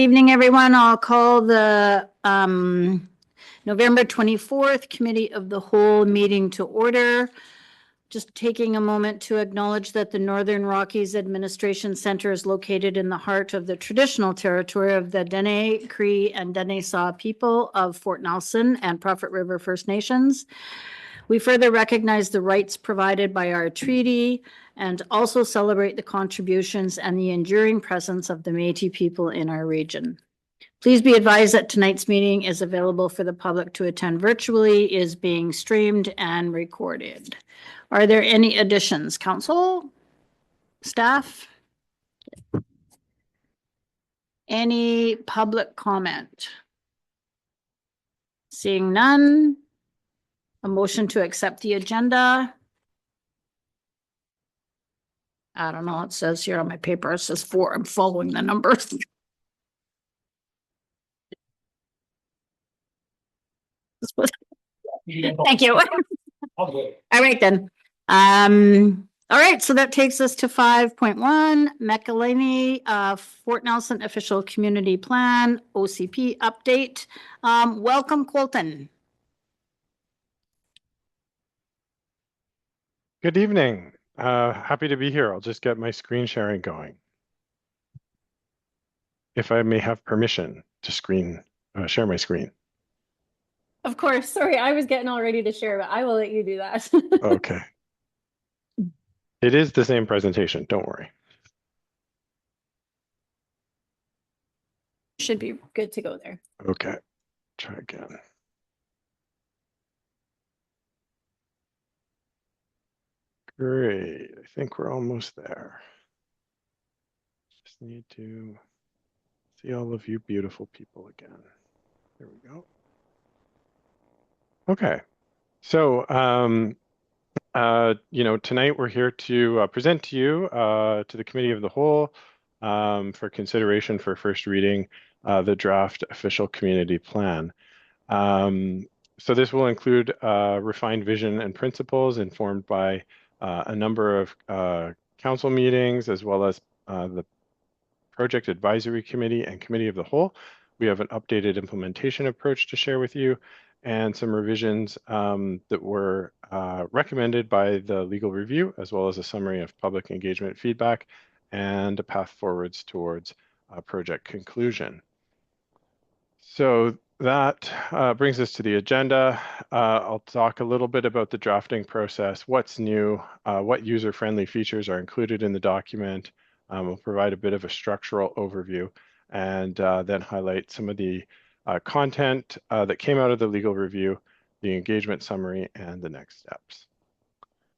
Evening, everyone. I'll call the November 24th Committee of the Whole meeting to order. Just taking a moment to acknowledge that the Northern Rockies Administration Center is located in the heart of the traditional territory of the Dene, Cree, and Denesaw people of Fort Nelson and Prophet River First Nations. We further recognize the rights provided by our treaty and also celebrate the contributions and the enduring presence of the Métis people in our region. Please be advised that tonight's meeting is available for the public to attend virtually, is being streamed and recorded. Are there any additions, council, staff? Any public comment? Seeing none. A motion to accept the agenda. I don't know, it says here on my paper, it says 4. I'm following the numbers. Thank you. All right then. All right, so that takes us to 5.1, McElhanney, Fort Nelson Official Community Plan, OCP update. Welcome, Colton. Good evening. Happy to be here. I'll just get my screen sharing going. If I may have permission to share my screen. Of course. Sorry, I was getting all ready to share, but I will let you do that. Okay. It is the same presentation. Don't worry. Should be good to go there. Okay. Try again. Great. I think we're almost there. Just need to see all of you beautiful people again. There we go. Okay. So, tonight we're here to present to you, to the Committee of the Whole, for consideration for first reading, the draft official community plan. So this will include refined vision and principles informed by a number of council meetings, as well as the Project Advisory Committee and Committee of the Whole. We have an updated implementation approach to share with you, and some revisions that were recommended by the legal review, as well as a summary of public engagement feedback and a path forwards towards project conclusion. So that brings us to the agenda. I'll talk a little bit about the drafting process, what's new, what user-friendly features are included in the document. We'll provide a bit of a structural overview, and then highlight some of the content that came out of the legal review, the engagement summary, and the next steps.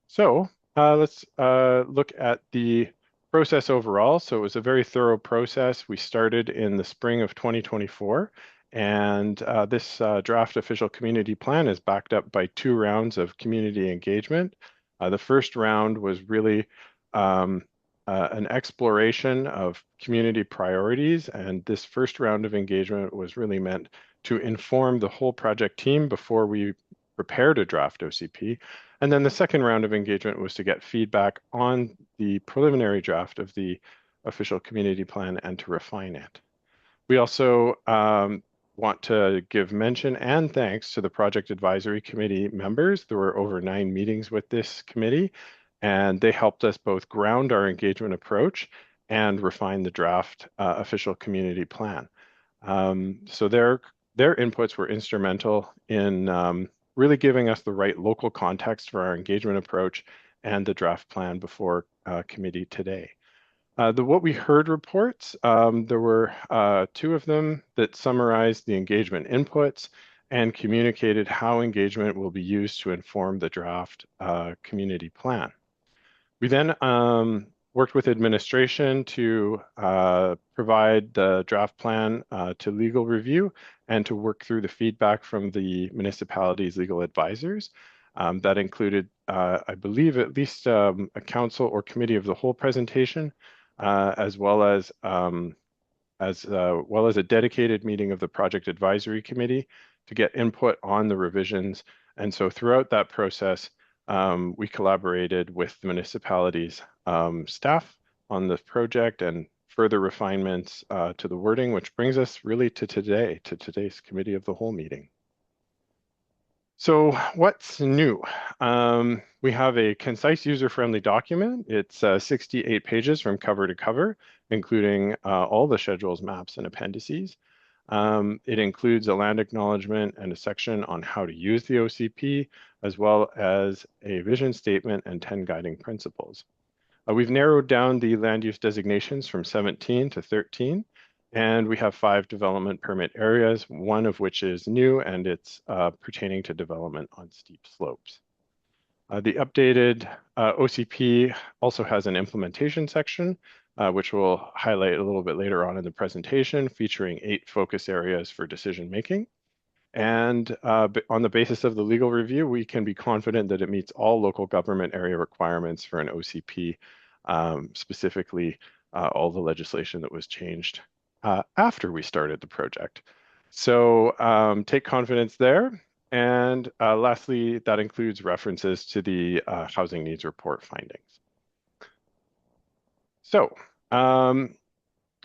So let's look at the process overall. So it was a very thorough process. We started in the spring of 2024, and this draft official community plan is backed up by 2 rounds of community engagement. The first round was really an exploration of community priorities, and this first round of engagement was really meant to inform the whole project team before we prepared a draft OCP. And then the second round of engagement was to get feedback on the preliminary draft of the official community plan and to refine it. We also want to give mention and thanks to the Project Advisory Committee members. There were over 9 meetings with this committee, and they helped us both ground our engagement approach and refine the draft official community plan. So their inputs were instrumental in really giving us the right local context for our engagement approach and the draft plan before committee today. The What We Heard reports, there were 2 of them that summarized the engagement inputs and communicated how engagement will be used to inform the draft community plan. We then worked with administration to provide the draft plan to legal review and to work through the feedback from the municipality's legal advisors. That included, I believe, at least a council or committee of the whole presentation, as well as a dedicated meeting of the Project Advisory Committee to get input on the revisions. And so throughout that process, we collaborated with the municipality's staff on the project and further refinements to the wording, which brings us really to today's Committee of the Whole meeting. So what's new? We have a concise, user-friendly document. It's 68 pages from cover to cover, including all the schedules, maps, and appendices. It includes a land acknowledgement and a section on how to use the OCP, as well as a vision statement and 10 guiding principles. We've narrowed down the land use designations from 17 to 13, and we have 5 development permit areas, one of which is new, and it's pertaining to development on steep slopes. The updated OCP also has an implementation section, which we'll highlight a little bit later on in the presentation, featuring 8 focus areas for decision making. And on the basis of the legal review, we can be confident that it meets all local government area requirements for an OCP, specifically all the legislation that was changed after we started the project. So take confidence there. And lastly, that includes references to the housing needs report findings. So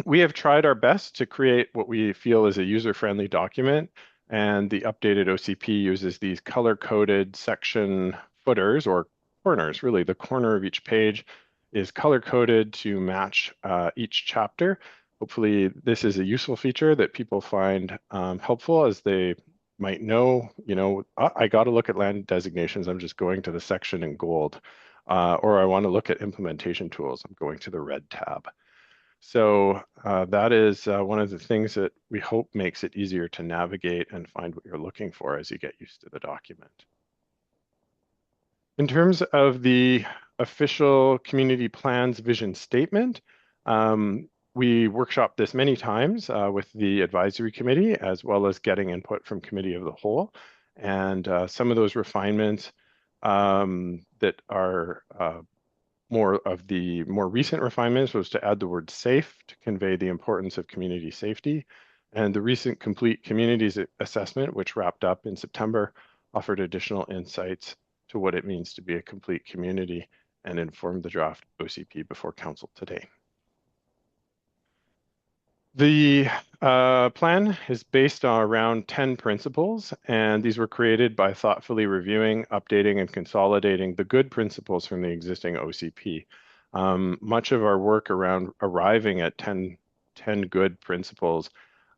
we have tried our best to create what we feel is a user-friendly document, and the updated OCP uses these color-coded section footers or corners. Really, the corner of each page is color-coded to match each chapter. Hopefully, this is a useful feature that people find helpful, as they might know, I got to look at land designations. I'm just going to the section in gold, or I want to look at implementation tools. I'm going to the red tab. So that is one of the things that we hope makes it easier to navigate and find what you're looking for as you get used to the document. In terms of the official community plans vision statement, we workshopped this many times with the advisory committee, as well as getting input from committee of the whole. And some of those refinements that are more recent refinements was to add the word safe to convey the importance of community safety. And the recent complete communities assessment, which wrapped up in September, offered additional insights to what it means to be a complete community and informed the draft OCP before council today. The plan is based on around 10 principles, and these were created by thoughtfully reviewing, updating, and consolidating the good principles from the existing OCP. Much of our work around arriving at 10 good principles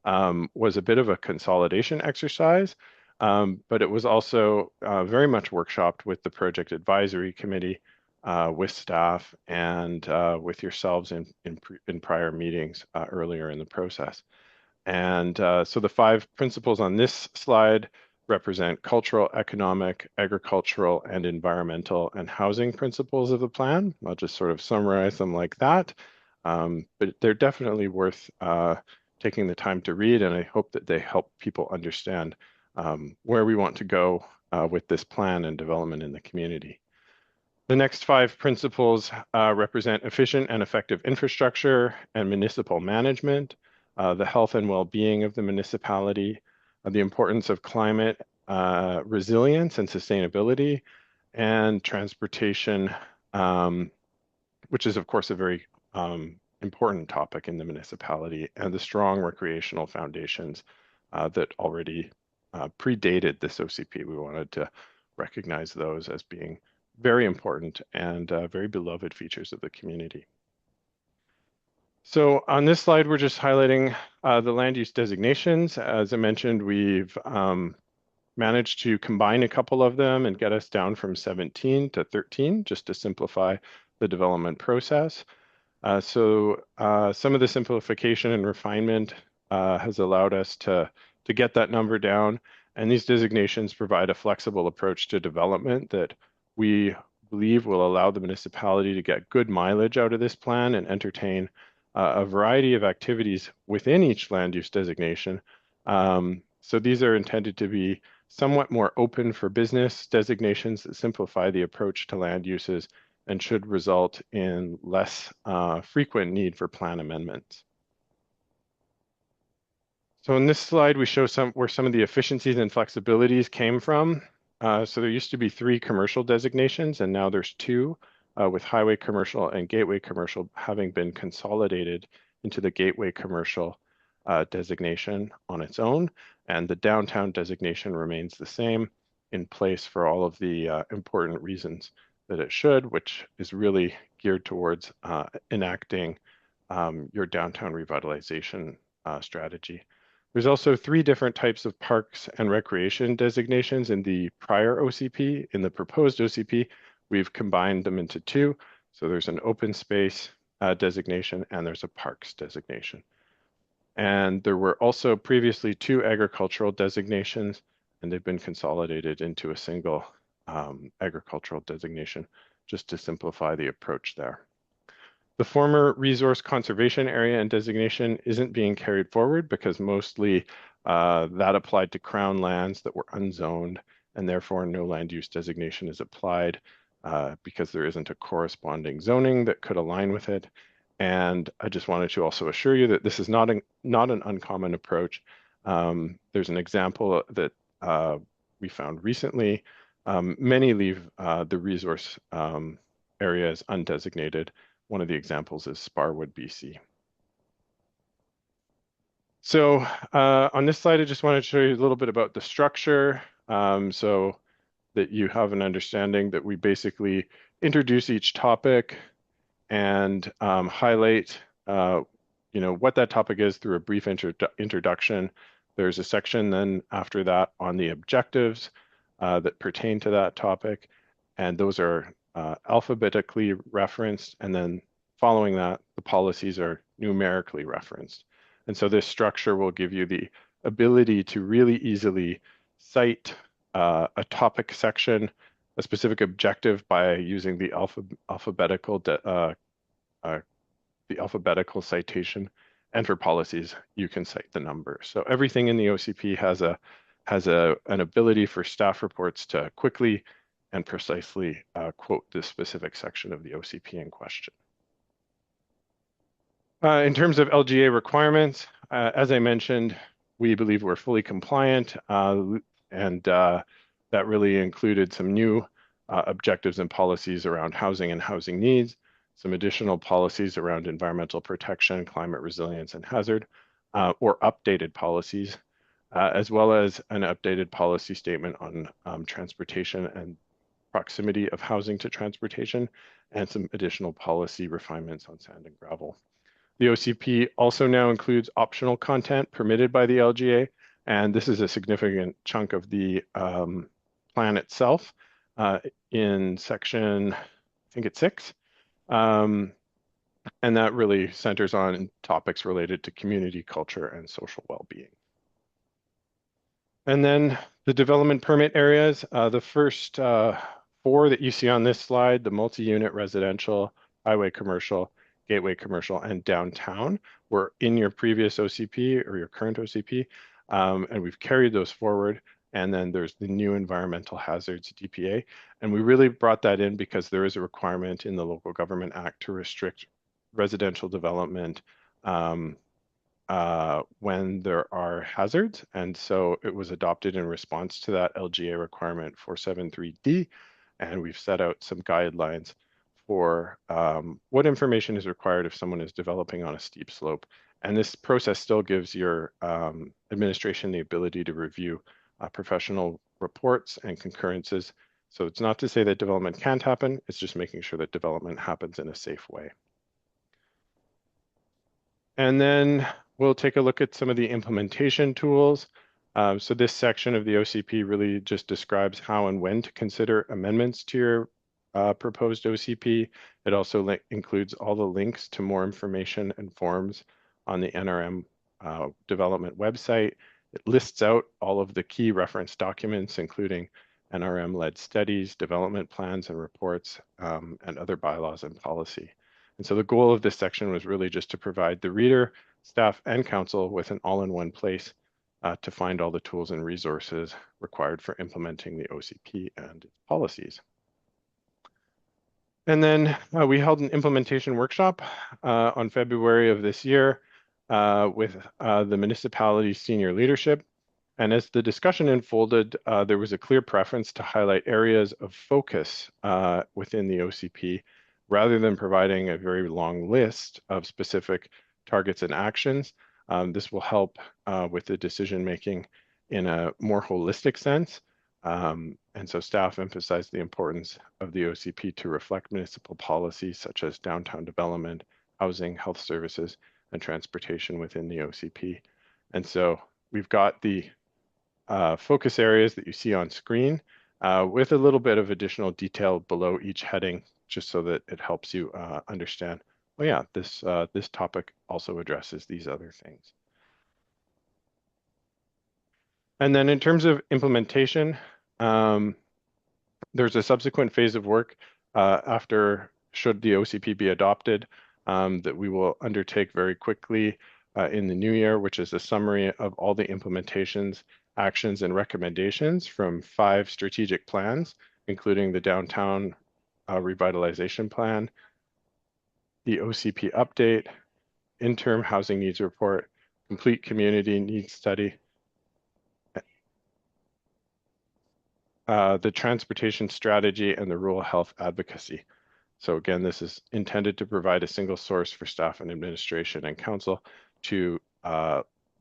was a bit of a consolidation exercise, but it was also very much workshopped with the project advisory committee, with staff, and with yourselves in prior meetings earlier in the process. And so the 5 principles on this slide represent cultural, economic, agricultural, and environmental and housing principles of the plan. I'll just sort of summarize them like that, but they're definitely worth taking the time to read, and I hope that they help people understand where we want to go with this plan and development in the community. The next 5 principles represent efficient and effective infrastructure and municipal management, the health and well-being of the municipality, the importance of climate resilience and sustainability, and transportation, which is of course a very important topic in the municipality, and the strong recreational foundations that already predated this OCP. We wanted to recognize those as being very important and very beloved features of the community. So on this slide, we're just highlighting the land use designations. As I mentioned, we've managed to combine a couple of them and get us down from 17 to 13, just to simplify the development process. So some of the simplification and refinement has allowed us to get that number down. And these designations provide a flexible approach to development that we believe will allow the municipality to get good mileage out of this plan and entertain a variety of activities within each land use designation. So these are intended to be somewhat more open for business designations that simplify the approach to land uses and should result in less frequent need for plan amendments. So in this slide, we show where some of the efficiencies and flexibilities came from. So there used to be 3 commercial designations, and now there's 2, with highway commercial and gateway commercial having been consolidated into the gateway commercial designation on its own, and the downtown designation remains the same in place for all of the important reasons that it should, which is really geared towards enacting your downtown revitalization strategy. There's also 3 different types of parks and recreation designations in the prior OCP. In the proposed OCP, we've combined them into 2. So there's an open space designation and there's a parks designation. And there were also previously 2 agricultural designations, and they've been consolidated into a single agricultural designation just to simplify the approach there. The former resource conservation area and designation isn't being carried forward because mostly that applied to Crown lands that were unzoned, and therefore no land use designation is applied because there isn't a corresponding zoning that could align with it. And I just wanted to also assure you that this is not an uncommon approach. There's an example that we found recently. Many leave the resource areas undesignated. One of the examples is Sparwood, BC. So on this slide, I just wanted to show you a little bit about the structure so that you have an understanding that we basically introduce each topic and highlight what that topic is through a brief introduction. There's a section then after that on the objectives that pertain to that topic, and those are alphabetically referenced, and then following that, the policies are numerically referenced. And so this structure will give you the ability to really easily cite a topic section, a specific objective by using the alphabetical citation, and for policies, you can cite the number. So everything in the OCP has an ability for staff reports to quickly and precisely quote this specific section of the OCP in question. In terms of LGA requirements, as I mentioned, we believe we're fully compliant, and that really included some new objectives and policies around housing and housing needs, some additional policies around environmental protection, climate resilience, and hazard, or updated policies, as well as an updated policy statement on transportation and proximity of housing to transportation, and some additional policy refinements on sand and gravel. The OCP also now includes optional content permitted by the LGA, and this is a significant chunk of the plan itself in section, I think it's 6. And that really centers on topics related to community, culture, and social well-being. And then the development permit areas, the first 4 that you see on this slide, the multi-unit residential, highway commercial, gateway commercial, and downtown were in your previous OCP or your current OCP, and we've carried those forward. And then there's the new environmental hazards DPA. And we really brought that in because there is a requirement in the Local Government Act to restrict residential development when there are hazards. And so it was adopted in response to that LGA requirement 473D. And we've set out some guidelines for what information is required if someone is developing on a steep slope. And this process still gives your administration the ability to review professional reports and concurrences. So it's not to say that development can't happen, it's just making sure that development happens in a safe way. And then we'll take a look at some of the implementation tools. So this section of the OCP really just describes how and when to consider amendments to your proposed OCP. It also includes all the links to more information and forms on the NRM development website. It lists out all of the key reference documents, including NRM-led studies, development plans and reports, and other bylaws and policy. And so the goal of this section was really just to provide the reader, staff, and council with an all-in-one place to find all the tools and resources required for implementing the OCP and its policies. And then we held an implementation workshop on February of this year with the municipality's senior leadership. And as the discussion unfolded, there was a clear preference to highlight areas of focus within the OCP rather than providing a very long list of specific targets, and actions. This will help with the decision making in a more holistic sense. And so staff emphasized the importance of the OCP to reflect municipal policies such as downtown development, housing, health services, and transportation within the OCP. And so we've got the focus areas that you see on screen with a little bit of additional detail below each heading, just so that it helps you understand, oh yeah, this topic also addresses these other things. And then in terms of implementation, there's a subsequent phase of work after, should the OCP be adopted, that we will undertake very quickly in the new year, which is a summary of all the implementations, actions, and recommendations from 5 strategic plans, including the Downtown Revitalization Plan, the OCP update, interim housing needs report, complete community needs study, the transportation strategy, and the rural health advocacy. So again, this is intended to provide a single source for staff and administration and council to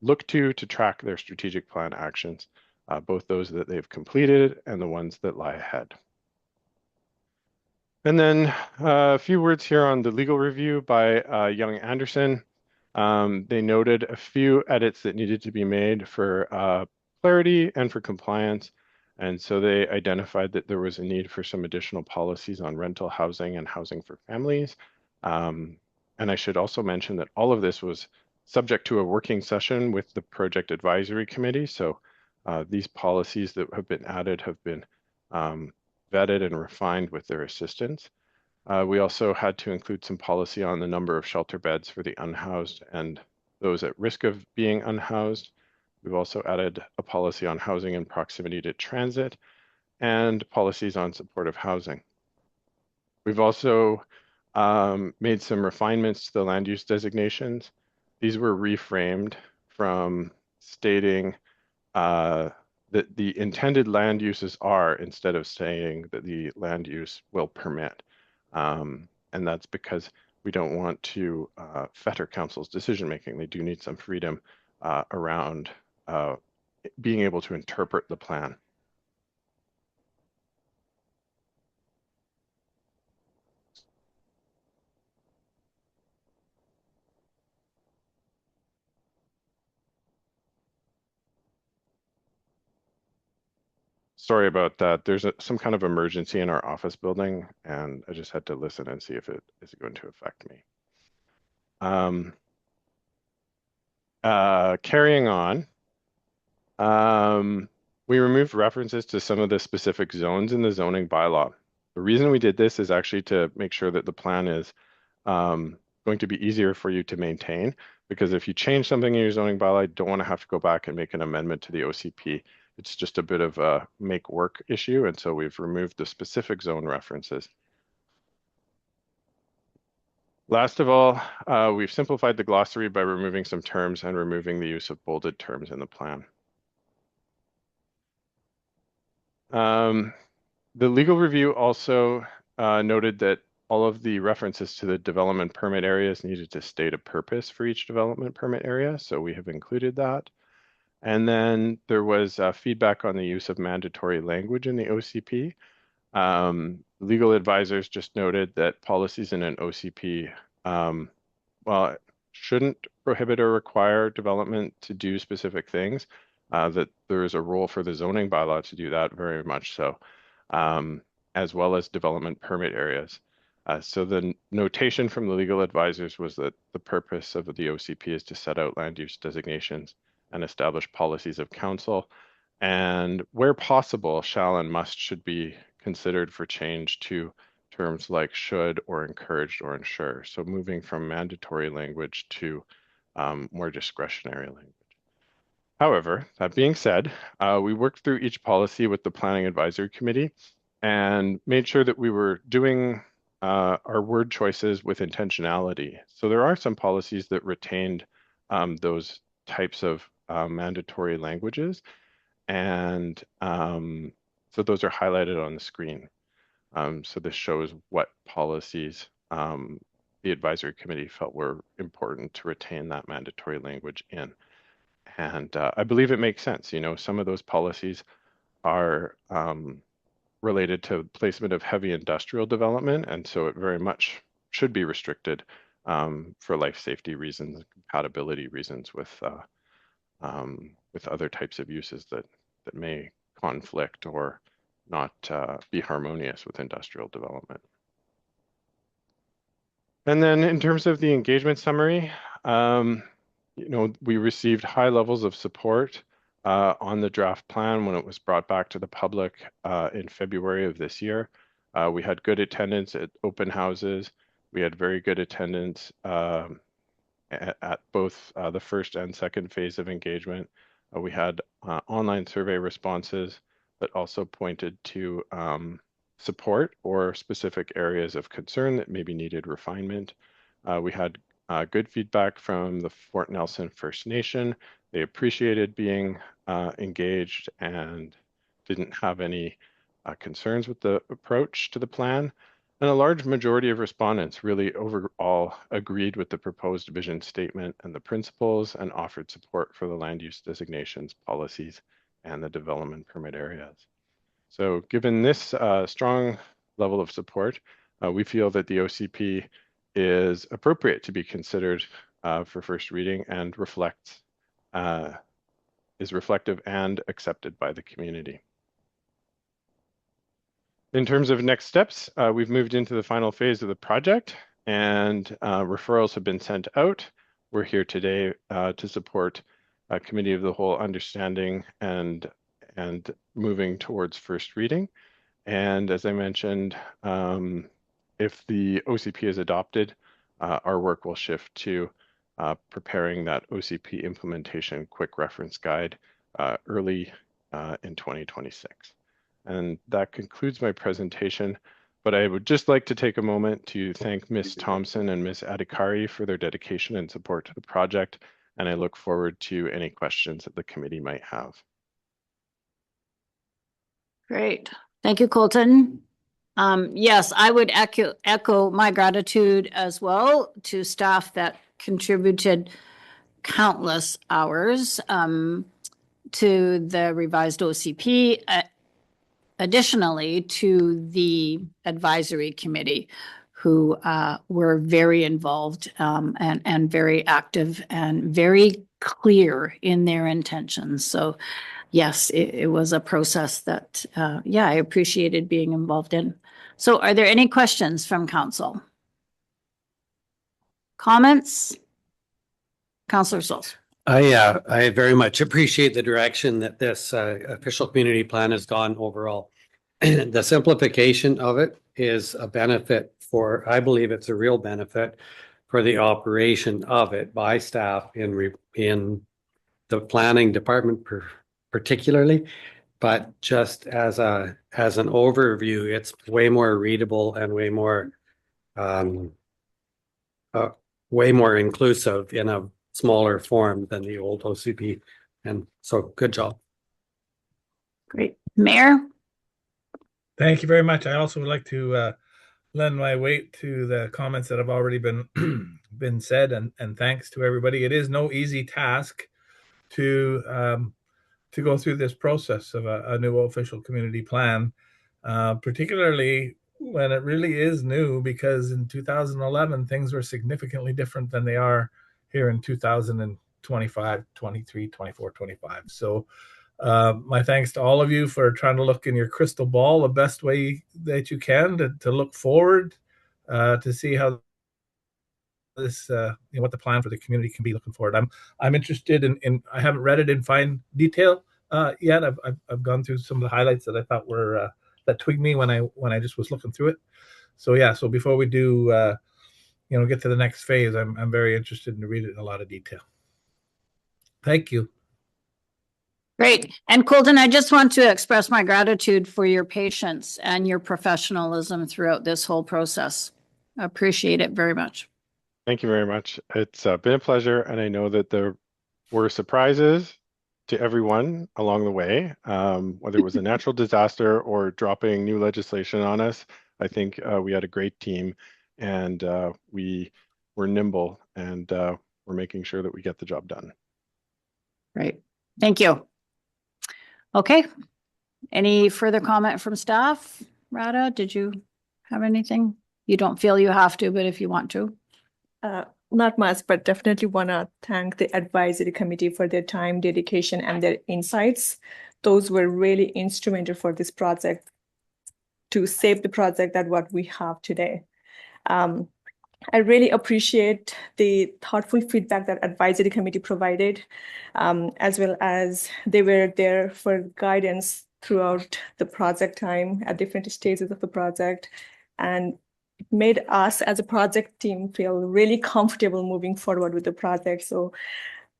look to track their strategic plan actions, both those that they've completed and the ones that lie ahead. And then a few words here on the legal review by Young Anderson. They noted a few edits that needed to be made for clarity and for compliance. And so they identified that there was a need for some additional policies on rental housing and housing for families. And I should also mention that all of this was subject to a working session with the Project Advisory Committee. So these policies that have been added have been vetted and refined with their assistance. We also had to include some policy on the number of shelter beds for the unhoused and those at risk of being unhoused. We've also added a policy on housing in proximity to transit and policies on supportive housing. We've also made some refinements to the land use designations. These were reframed from stating that the intended land uses are, instead of saying that the land use will permit. And that's because we don't want to fetter council's decision making. They do need some freedom around being able to interpret the plan. Sorry about that. There's some kind of emergency in our office building, and I just had to listen and see if it is going to affect me. Carrying on, we removed references to some of the specific zones in the zoning bylaw. The reason we did this is actually to make sure that the plan is going to be easier for you to maintain, because if you change something in your zoning bylaw, you don't want to have to go back and make an amendment to the OCP. It's just a bit of a make work issue, and so we've removed the specific zone references. Last of all, we've simplified the glossary by removing some terms and removing the use of bolded terms in the plan. The legal review also noted that all of the references to the development permit areas needed to state a purpose for each development permit area, so we have included that. And then there was feedback on the use of mandatory language in the OCP. Legal advisors just noted that policies in an OCP, well, shouldn't prohibit or require development to do specific things, that there is a role for the zoning bylaw to do that, very much so, as well as development permit areas. So the notation from the legal advisors was that the purpose of the OCP is to set out land use designations and establish policies of council, and where possible, shall and must should be considered for change to terms like should or encouraged or ensure. So moving from mandatory language to more discretionary language. However, that being said, we worked through each policy with the Planning Advisory Committee and made sure that we were doing our word choices with intentionality. So there are some policies that retained those types of mandatory languages, and so those are highlighted on the screen. So this shows what policies the advisory committee felt were important to retain that mandatory language in. And I believe it makes sense. You know, some of those policies are related to placement of heavy industrial development, and so it very much should be restricted for life safety reasons, compatibility reasons with other types of uses that may conflict or not be harmonious with industrial development. And then in terms of the engagement summary, you know, we received high levels of support on the draft plan when it was brought back to the public in February of this year. We had good attendance at open houses. We had very good attendance at both the first and second phase of engagement. We had online survey responses that also pointed to support or specific areas of concern that maybe needed refinement. We had good feedback from the Fort Nelson First Nation. They appreciated being engaged and didn't have any concerns with the approach to the plan. And a large majority of respondents really overall agreed with the proposed vision statement and the principles and offered support for the land use designations, policies, and the development permit areas. So given this strong level of support, we feel that the OCP is appropriate to be considered for first reading and is reflective and accepted by the community. In terms of next steps, we've moved into the final phase of the project and referrals have been sent out. We're here today to support a committee of the whole understanding and moving towards first reading. And as I mentioned, if the OCP is adopted, our work will shift to preparing that OCP implementation quick reference guide early in 2026. And that concludes my presentation, but I would just like to take a moment to thank Ms. Thompson and Ms. Adhikari for their dedication and support to the project, and I look forward to any questions that the committee might have. Great. Thank you, Colton. Yes, I would echo my gratitude as well to staff that contributed countless hours to the revised OCP. Additionally, to the advisory committee, who were very involved and very active and very clear in their intentions. So yes, it was a process that, yeah, I appreciated being involved in. So are there any questions from council? Comments? Councillor Souls. I very much appreciate the direction that this official community plan has gone overall. The simplification of it is a benefit for, I believe it's a real benefit for the operation of it by staff in the planning department particularly, but just as an overview, it's way more readable and way more inclusive in a smaller form than the old OCP. And so good job. Great. Mayor? Thank you very much. I also would like to lend my weight to the comments that have already been said, and thanks to everybody. It is no easy task to go through this process of a new official community plan, particularly when it really is new, because in 2011 things were significantly different than they are here in 2025, 23, 24, 25. So my thanks to all of you for trying to look in your crystal ball the best way that you can to look forward to see how this, what the plan for the community can be looking forward. I'm interested in I haven't read it in fine detail yet. I've gone through some of the highlights that I thought were that twigged me when I just was looking through it. So yeah, so before we do get to the next phase, I'm very interested in to read it in a lot of detail. Thank you. Great. And Colton, I just want to express my gratitude for your patience and your professionalism throughout this whole process. I appreciate it very much. Thank you very much. It's been a pleasure, and I know that there were surprises to everyone along the way, whether it was a natural disaster or dropping new legislation on us. I think we had a great team and we're nimble, and we're making sure that we get the job done. Great. Thank you. Okay. Any further comment from staff? Rada, did you have anything? You don't feel you have to, but if you want to. Not much, but definitely want to thank the advisory committee for their time, dedication, and their insights. Those were really instrumental for this project to save the project that what we have today. I really appreciate the thoughtful feedback that advisory committee provided, as well as they were there for guidance throughout the project time at different stages of the project, and it made us as a project team feel really comfortable moving forward with the project. So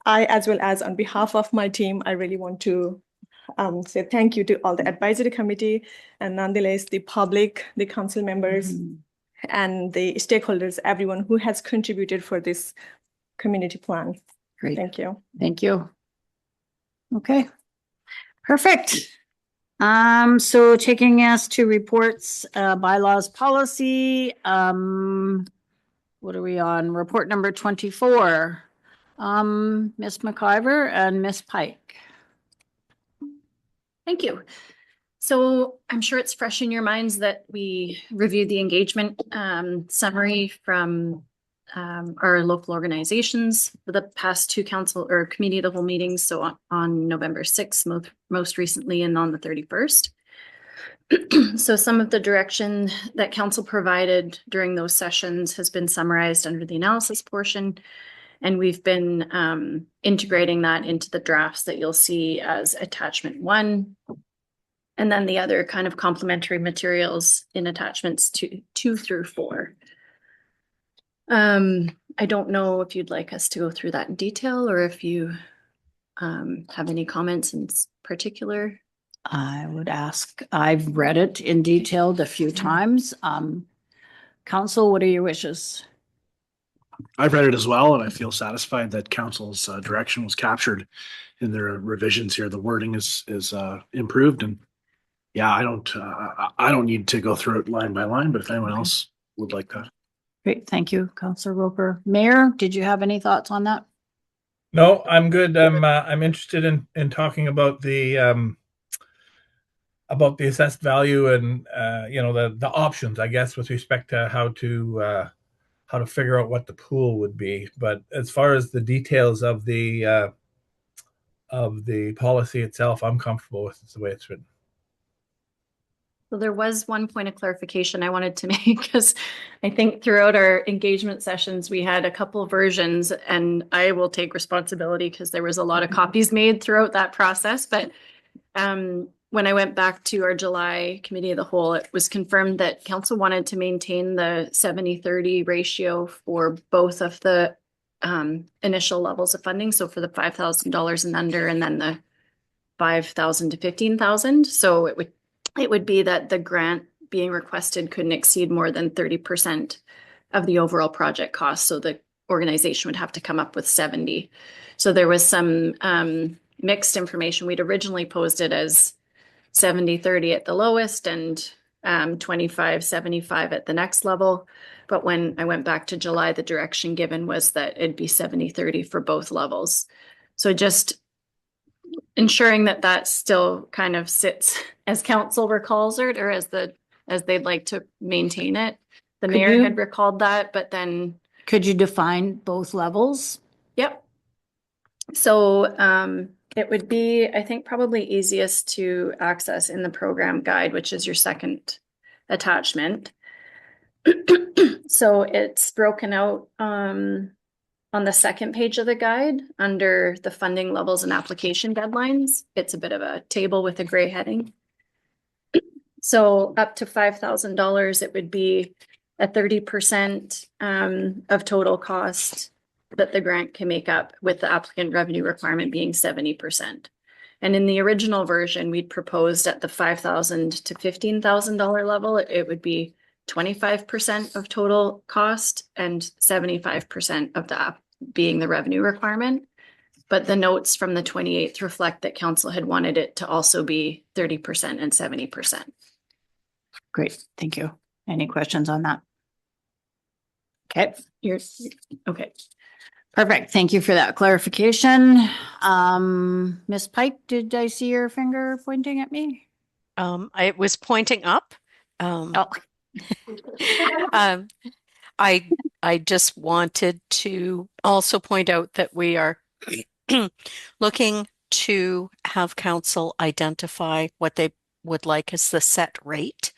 I, as well as on behalf of my team, I really want to say thank you to all the advisory committee, and nonetheless the public, the council members, and the stakeholders, everyone who has contributed for this community plan. Great. Thank you. Thank you. Okay. Perfect. So taking us to reports, bylaws, policy, what are we on? Report number 24. Ms. McIver and Ms. Pike. Thank you. So I'm sure it's fresh in your minds that we reviewed the engagement summary from our local organizations for the past two council or committee of the whole meetings. So on November 6th, most recently, and on the 31st. So some of the direction that council provided during those sessions has been summarized under the analysis portion. And we've been integrating that into the drafts that you'll see as attachment 1. And then the other kind of complementary materials in attachments 2 through 4. I don't know if you'd like us to go through that in detail, or if you have any comments in particular. I would ask, I've read it in detail a few times. Council, what are your wishes? I've read it as well, and I feel satisfied that council's direction was captured in their revisions here. The wording is improved, and yeah, I don't need to go through it line by line, but if anyone else would like that. Great, thank you, Councillor Roper. Mayor, did you have any thoughts on that? No, I'm good. I'm interested in talking about the assessed value and the options, I guess, with respect to how to figure out what the pool would be. But as far as the details of the policy itself, I'm comfortable with the way it's written. So there was one point of clarification I wanted to make, because I think throughout our engagement sessions, we had a couple of versions, and I will take responsibility because there was a lot of copies made throughout that process. But when I went back to our July committee of the whole, it was confirmed that council wanted to maintain the 70-30 ratio for both of the initial levels of funding. So for the $5,000 and under, and then the $5,000 to $15,000. So it would be that the grant being requested couldn't exceed more than 30% of the overall project cost. So the organization would have to come up with 70. So there was some mixed information. We'd originally posed it as 70-30 at the lowest and 25-75 at the next level. But when I went back to July, the direction given was that it'd be 70-30 for both levels. So just ensuring that that still kind of sits as council recalls it, or as they'd like to maintain it. The mayor had recalled that, but then. Could you define both levels? Yep. So it would be, I think, probably easiest to access in the program guide, which is your second attachment. So it's broken out on the second page of the guide under the funding levels and application deadlines. It's a bit of a table with a gray heading. So up to $5,000, it would be a 30% of total cost that the grant can make up, with the applicant revenue requirement being 70%. And in the original version, we'd proposed at the $5,000 to $15,000 level, it would be 25% of total cost and 75% of the being the revenue requirement. But the notes from the 28th reflect that council had wanted it to also be 30% and 70%. Great, thank you. Any questions on that? Okay, okay. Perfect. Thank you for that clarification. Ms. Pike, did I see your finger pointing at me? I was pointing up. Oh, Um, I just wanted to also point out that we are looking to have council identify what they would like as the set rate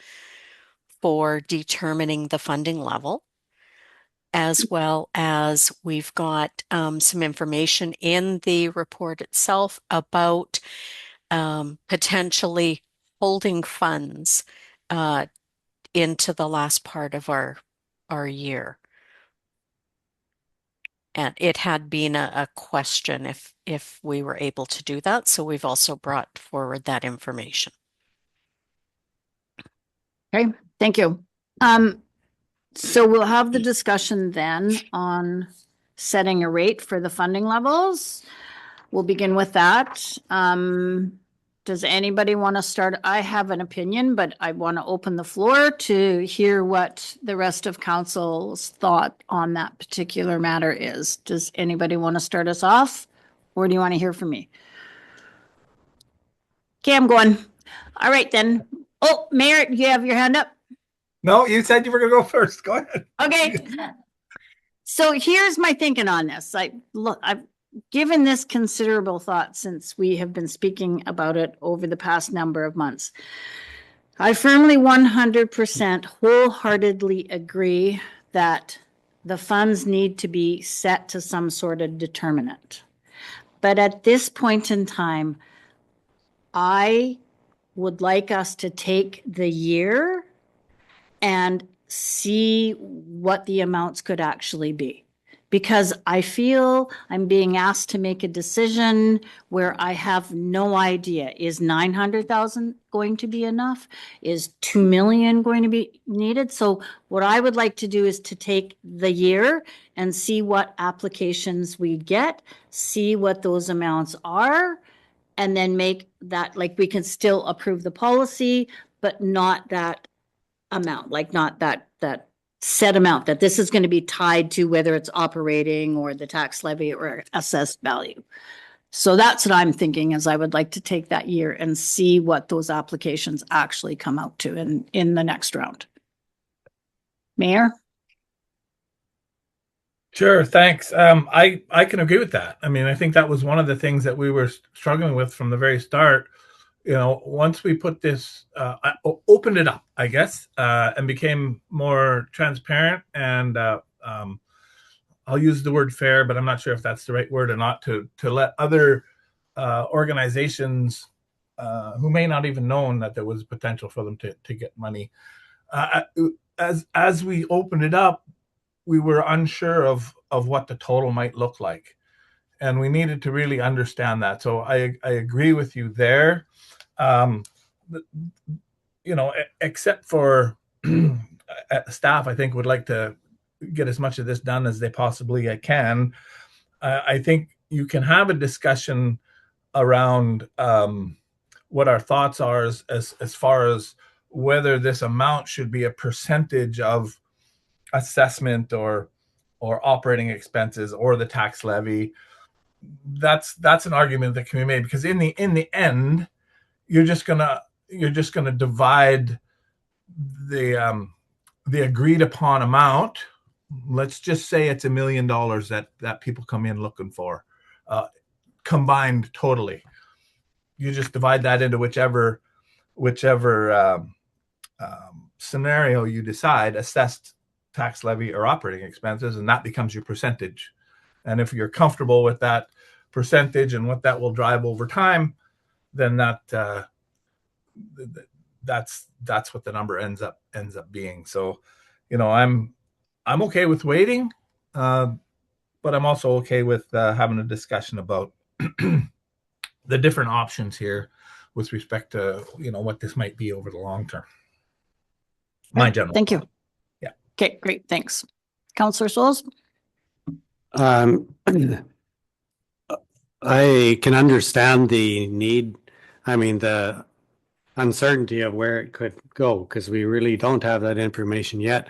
for determining the funding level, as well as we've got some information in the report itself about potentially holding funds into the last part of our year. And it had been a question if we were able to do that. So we've also brought forward that information. okay, thank you. So we'll have the discussion then on setting a rate for the funding levels. We'll begin with that. Does anybody want to start? I have an opinion, but I want to open the floor to hear what the rest of council's thought on that particular matter is. Does anybody want to start us off? Or do you want to hear from me? Okay, I'm going. All right, then. Oh, Mayor, you have your hand up? No, you said you were going to go first. Go ahead. Okay. So here's my thinking on this. I've given this considerable thought since we have been speaking about it over the past number of months. I firmly 100% wholeheartedly agree that the funds need to be set to some sort of determinant. But at this point in time, I would like us to take the year and see what the amounts could actually be. Because I feel I'm being asked to make a decision where I have no idea. Is 900,000 going to be enough? Is 2 million going to be needed? So what I would like to do is to take the year and see what applications we get, see what those amounts are, and then make that, like, we can still approve the policy, but not that amount, like not that set amount, that this is going to be tied to whether it's operating or the tax levy or assessed value. So that's what I'm thinking, is I would like to take that year and see what those applications actually come out to in the next round. Mayor? Sure, thanks. I can agree with that. I mean, I think that was one of the things that we were struggling with from the very start. You know, once we put this, opened it up, I guess, and became more transparent, and I'll use the word fair, but I'm not sure if that's the right word or not, to let other organizations who may not even known that there was potential for them to get money. As we opened it up, we were unsure of what the total might look like, and we needed to really understand that. So I agree with you there. You know, except for staff, I think, would like to get as much of this done as they possibly can. I think you can have a discussion around what our thoughts are as far as whether this amount should be a percentage of assessment or operating expenses or the tax levy. That's an argument that can be made, because in the end, you're just gonna divide the agreed upon amount. Let's just say it's $1 million that people come in looking for, combined totally. You just divide that into whichever scenario you decide, assessed, tax levy, or operating expenses, and that becomes your percentage. And if you're comfortable with that percentage and what that will drive over time, then that's what the number ends up being. So, you know, I'm okay with waiting, but I'm also okay with having a discussion about the different options here with respect to, you know, what this might be over the long term. My general. Thank you. Thought. Yeah. Okay, great. Thanks. Councillor Souls? I can understand the need. I mean, the uncertainty of where it could go, because we really don't have that information yet.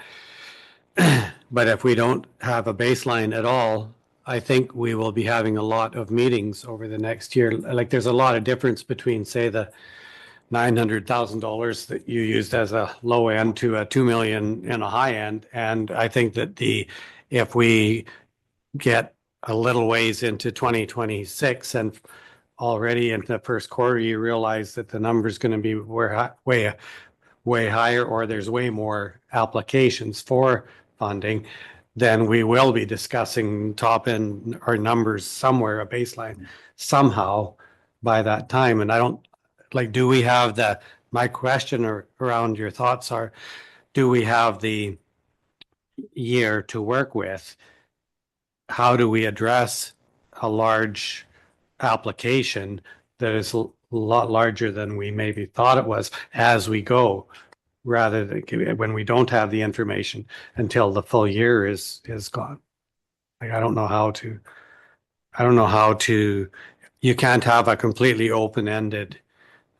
But if we don't have a baseline at all, I think we will be having a lot of meetings over the next year. Like there's a lot of difference between, say, the $900,000 that you used as a low end to a 2 million in a high end. And I think that if we get a little ways into 2026 and already in the first quarter, you realize that the number is going to be way higher, or there's way more applications for funding, then we will be discussing top end our numbers somewhere, a baseline somehow by that time. And I don't like, do we have my question around your thoughts are, do we have the year to work with? How do we address a large application that is a lot larger than we maybe thought it was as we go, rather than when we don't have the information until the full year is gone? Like, I don't know how to, you can't have a completely open-ended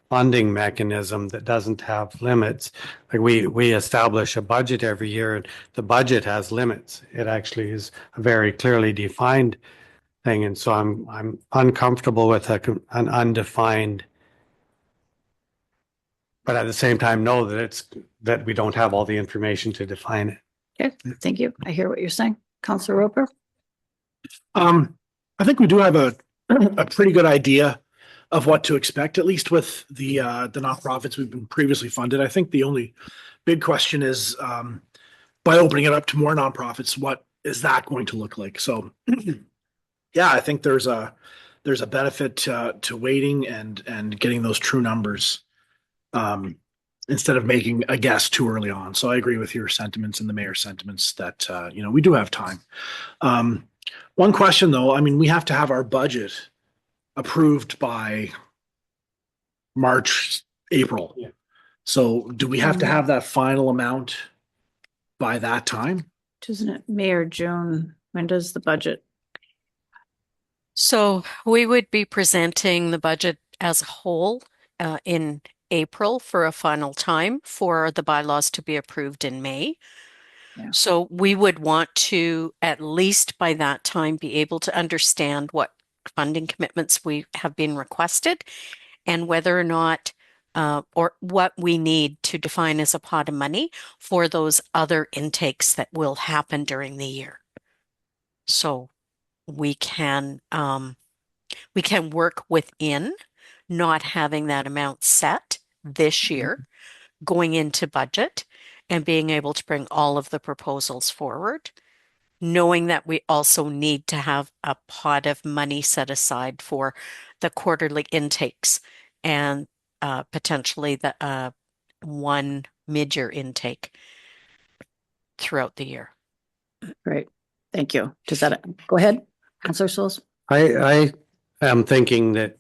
funding mechanism that doesn't have limits. Like we establish a budget every year, and the budget has limits. It actually is a very clearly defined thing. And so I'm uncomfortable with an undefined, but at the same time know that we don't have all the information to define it. Okay, thank you. I hear what you're saying. Councillor Roper? I think we do have a pretty good idea of what to expect, at least with the nonprofits we've been previously funded. I think the only big question is, by opening it up to more nonprofits, what is that going to look like? So, yeah, I think there's a benefit to waiting and getting those true numbers, instead of making a guess too early on. So I agree with your sentiments and the mayor's sentiments that we do have time. One question though, I mean, we have to have our budget approved by March, April. Yeah. So do we have to have that final amount by that time? Isn't it May or June? When does the budget? So we would be presenting the budget as a whole in April for a final time for the bylaws to be approved in May. Yeah. So we would want to, at least by that time, be able to understand what funding commitments we have been requested and whether or not or what we need to define as a pot of money for those other intakes that will happen during the year. So we can work within not having that amount set this year, going into budget and being able to bring all of the proposals forward, knowing that we also need to have a pot of money set aside for the quarterly intakes and potentially the one mid-year intake throughout the year. Great, thank you. Does that, go ahead, Councillor Souls? I am thinking that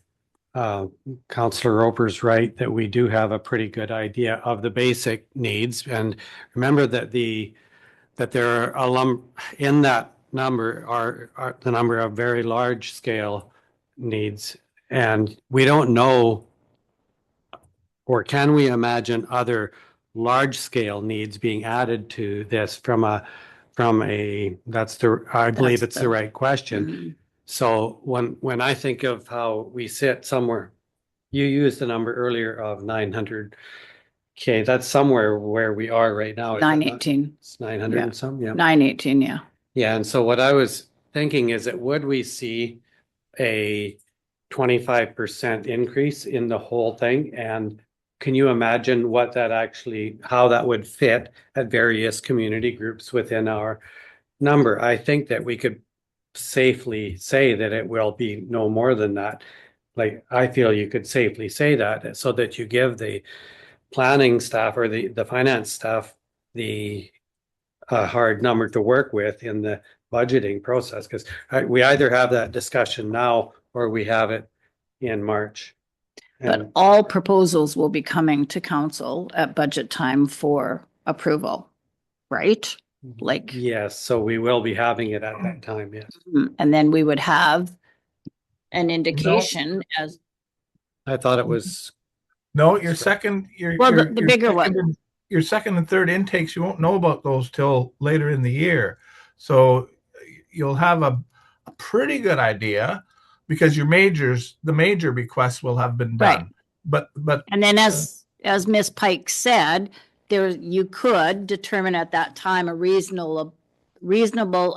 Councillor Roper's right, that we do have a pretty good idea of the basic needs. And remember that there are in that number are the number of very large scale needs, and we don't know, or can we imagine other large scale needs being added to this I believe it's the right question. Mm-hmm. So when I think of how we sit somewhere, you used the number earlier of 900K, that's somewhere where we are right now. 918. It's 900 Yeah. and some, yeah. 918, yeah. Yeah, and so what I was thinking is that would we see a 25% increase in the whole thing? And can you imagine how that would fit at various community groups within our number? I think that we could safely say that it will be no more than that. Like, I feel you could safely say that, so that you give the planning staff or the finance staff the hard number to work with in the budgeting process, because we either have that discussion now or we have it in March. But all proposals will be coming to council at budget time for approval, right? Like, yes, so we will be having it at that time, yes. and then we would have an indication I thought it was, No, your second, Well, the bigger one. your second and third intakes, you won't know about those till later in the year. So you'll have a pretty good idea because the major requests will have been Right. done. But And then as Ms. Pike said, you could determine at that time a reasonable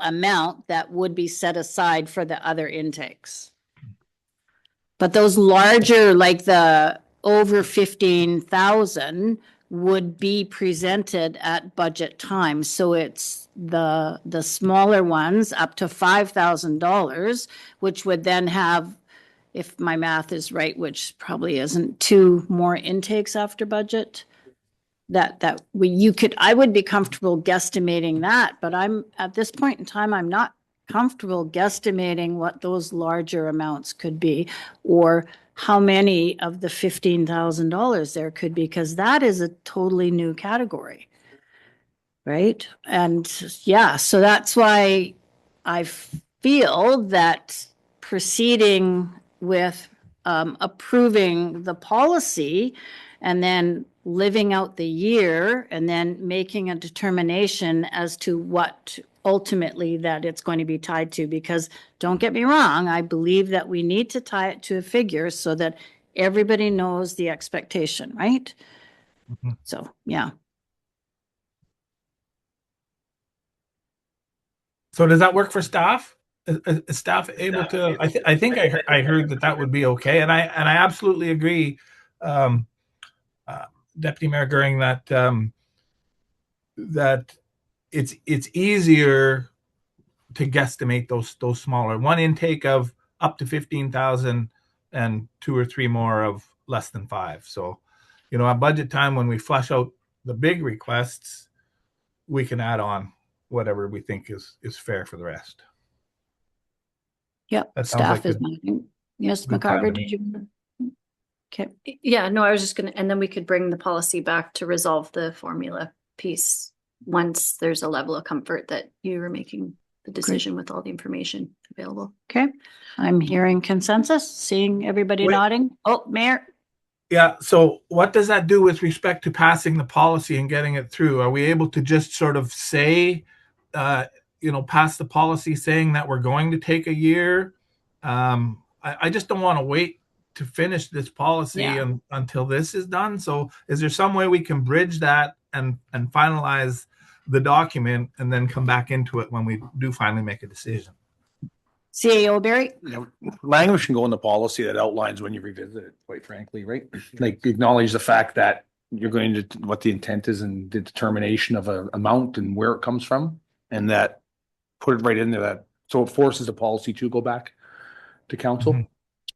amount that would be set aside for the other intakes. But those larger, like the over 15,000 would be presented at budget time. So it's the smaller ones up to $5,000, which would then have, if my math is right, which probably isn't, 2 more intakes after budget. I would be comfortable guesstimating that, but at this point in time, I'm not comfortable guesstimating what those larger amounts could be or how many of the $15,000 there could be, because that is a totally new category. Right? And yeah, so that's why I feel that proceeding with approving the policy and then living out the year and then making a determination as to what ultimately that it's going to be tied to, because don't get me wrong, I believe that we need to tie it to a figure so that everybody knows the expectation, right? Mhm. So, yeah. So does that work for staff? Is staff able to? I think I heard that would be okay, and I absolutely agree, Deputy Mayor Goering, that it's easier to guesstimate those smaller one intake of up to 15,000 and 2 or 3 more of less than 5. So, at budget time when we flush out the big requests, we can add on whatever we think is fair for the rest. Yep, That sounds staff like is nodding. Yes, good plan to McCarver, me. did you? Okay, Yeah, no, I was just and then we could bring the policy back to resolve the formula piece once there's a level of comfort that you were making the decision with all the information available. okay. I'm hearing consensus, seeing everybody Wait. nodding. Oh, Mayor? Yeah. So what does that do with respect to passing the policy and getting it through? Are we able to just sort of say, pass the policy saying that we're going to take a year? I just don't want to wait to finish this policy Yeah. until this is done. So is there some way we can bridge that and finalize the document and then come back into it when we do finally make a decision? CAO Barry? Language can go in the policy that outlines when you revisit it, quite frankly, right? Like acknowledge the fact that you're going to, what the intent is and the determination of an amount and where it comes from, and that put it right in there, that so it forces the policy to go back to council Mhm.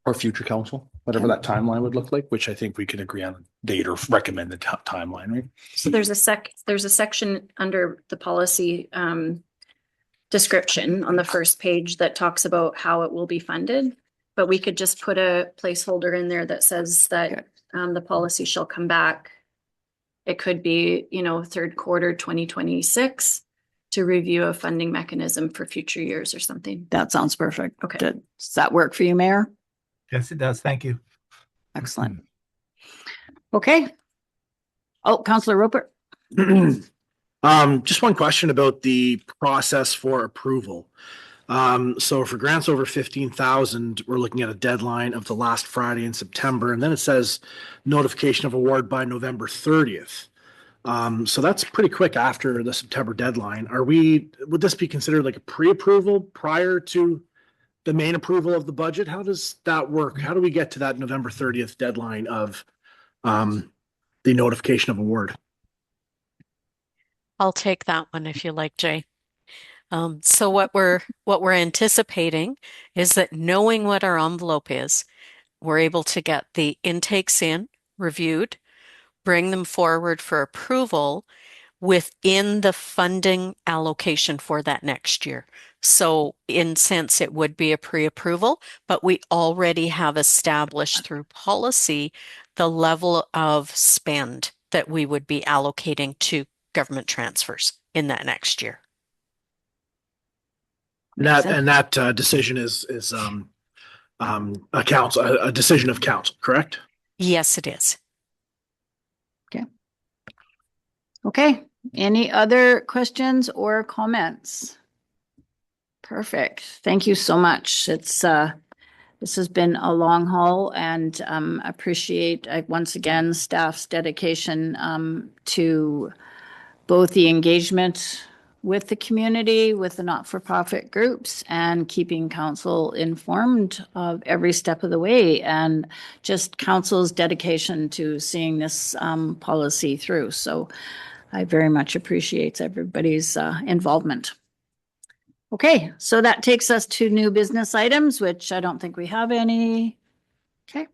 or future council, whatever that timeline would look like, which I think we can agree on a date or recommend the timeline, right? So there's a section under the policy description on the first page that talks about how it will be funded. But we could just put a placeholder in there that says that the policy shall come back. It could be, 3rd quarter 2026 to review a funding mechanism for future years or something. That sounds perfect. Okay. Does that work for you, Mayor? Yes, it does. Thank you. Excellent. Okay. Oh, Councillor Roper. Just one question about the process for approval. So for grants over 15,000, we're looking at a deadline of the last Friday in September, and then it says notification of award by November 30th. So that's pretty quick after the September deadline. Would this be considered like a pre-approval prior to the main approval of the budget? How does that work? How do we get to that November 30th deadline of the notification of award? I'll take that one if you like, Jay. So what we're anticipating is that knowing what our envelope is, we're able to get the intakes in, reviewed, bring them forward for approval within the funding allocation for that next year. So in sense, it would be a pre-approval, but we already have established through policy the level of spend that we would be allocating to government transfers in that next year. That decision is a decision of council, correct? Yes, it is. Okay, any other questions or comments? Perfect. Thank you so much. It's this has been a long haul, and appreciate once again staff's dedication to both the engagement with the community, with the not-for-profit groups, and keeping council informed of every step of the way, and just council's dedication to seeing this policy through. So I very much appreciate everybody's involvement. Okay, so that takes us to new business items, which I don't think we have any. Okay.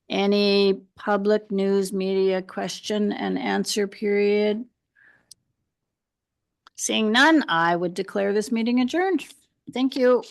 Any public news media question and answer period? Seeing none, I would declare this meeting adjourned. Thank you.